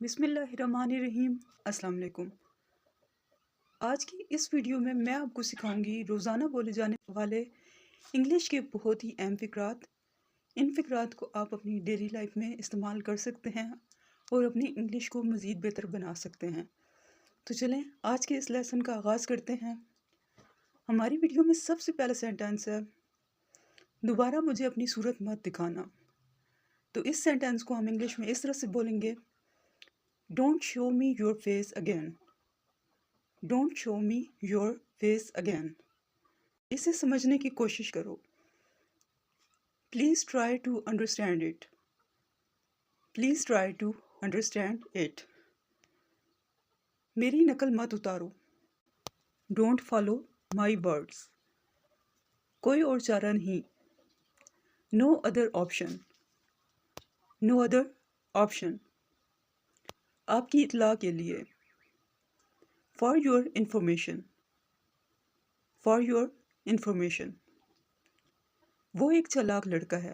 बिस्मिल्लाहिर्रहमानिर्रहीम। अस्सलाम वालेकुम। आज की इस वीडियो में मैं आपको सिखाऊंगी रोज़ाना बोले जाने वाले इंग्लिश के बहुत ही अहम फ़िक्रात। इन फ़िक्रात को आप अपनी डेली लाइफ में इस्तेमाल कर सकते हैं और अपनी इंग्लिश को मज़ीद बेहतर बना सकते हैं। तो चलें आज के इस लेसन का आगाज़ करते हैं। हमारी वीडियो में सबसे पहला सेंटेंस है, दोबारा मुझे अपनी सूरत मत दिखाना। तो इस सेंटेंस को हम इंग्लिश में इस तरह से बोलेंगे, Don't show me your face again. Don't show me your face again. इसे समझने की कोशिश करो। Please try to understand it. Please try to understand it. मेरी नकल मत उतारो। Don't follow my words. कोई और चारा नहीं। No other option. No other option. आपकी इत्तला के लिए। For your information. For your information. वो एक चालाक लड़का है।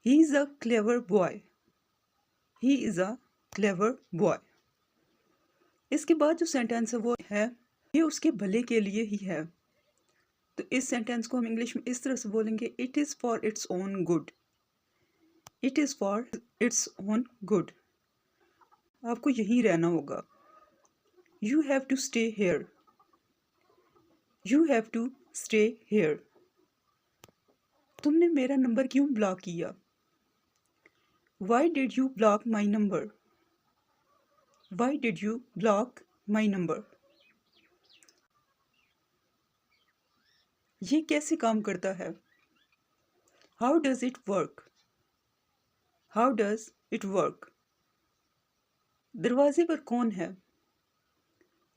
He is a clever boy. He is a clever boy. इसके बाद जो सेंटेंस है वो है, ये उसके भले के लिए ही है। तो इस सेंटेंस को हम इंग्लिश में इस तरह से बोलेंगे, It is for its own good. It is for its own good. आपको यहीं रहना होगा। You have to stay here. You have to stay here. तुमने मेरा नंबर क्यों ब्लॉक किया? Why did you block my number? Why did you block my number? ये कैसे काम करता है? How does it work? How does it work? दरवाजे पर कौन है?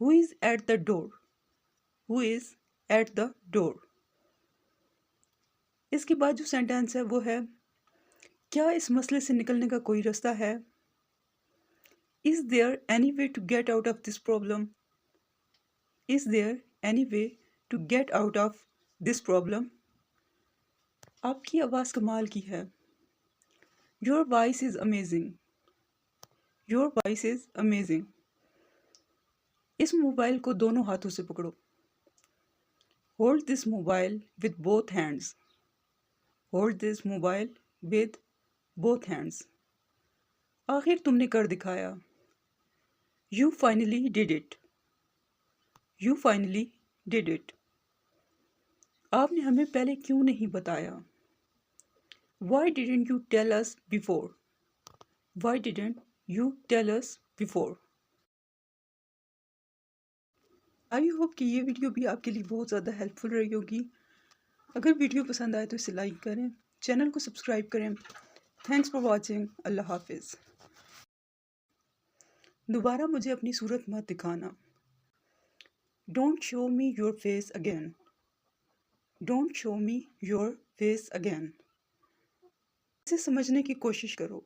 Who is at the door? Who is at the door? इसके बाद जो सेंटेंस है वो है, क्या इस मसले से निकलने का कोई रास्ता है? Is there any way to get out of this problem? Is there any way to get out of this problem? आपकी आवाज़ कमाल की है। Your voice is amazing. Your voice is amazing. इस मोबाइल को दोनों हाथों से पकड़ो। Hold this mobile with both hands. Hold this mobile with both hands. आखिर तुमने कर दिखाया। You finally did it. You finally did it. आपने हमें पहले क्यों नहीं बताया? Why didn't you tell us before? Why didn't you tell us before? I hope कि ये वीडियो भी आपके लिए बहुत ज़्यादा हेल्पफुल रही होगी। अगर वीडियो पसंद आए तो इसे लाइक करें, चैनल को सब्सक्राइब करें। Thanks for watching. अल्लाह हाफिज़। दोबारा मुझे अपनी सूरत मत दिखाना। Don't show me your face again. Don't show me your face again. इसे समझने की कोशिश करो।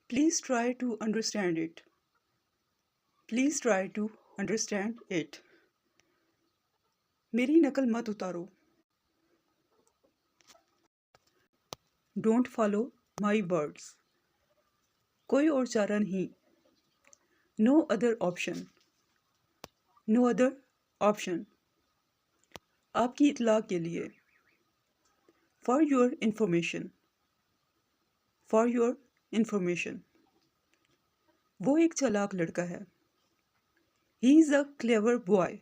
Please try to understand it. Please try to understand it. मेरी नकल मत उतारो। Don't follow my words. कोई और चारा नहीं। No other option. No other option. आपकी इत्तला के लिए। For your information. For your information. वो एक चालाक लड़का है। He is a clever boy.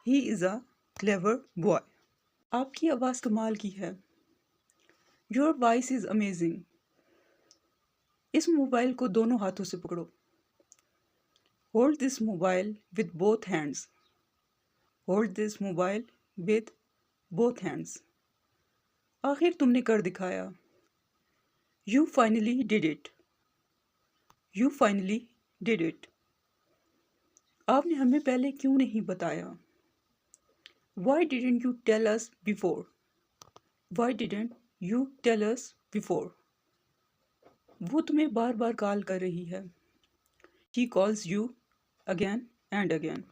He is a clever boy. आपकी आवाज़ कमाल की है। Your voice is amazing. इस मोबाइल को दोनों हाथों से पकड़ो। Hold this mobile with both hands. Hold this mobile with both hands. आखिर तुमने कर दिखाया। You finally did it. You finally did it. आपने हमें पहले क्यों नहीं बताया? Why didn't you tell us before? Why didn't you tell us before? वो तुम्हें बार बार कॉल कर रही है। She calls you again and again.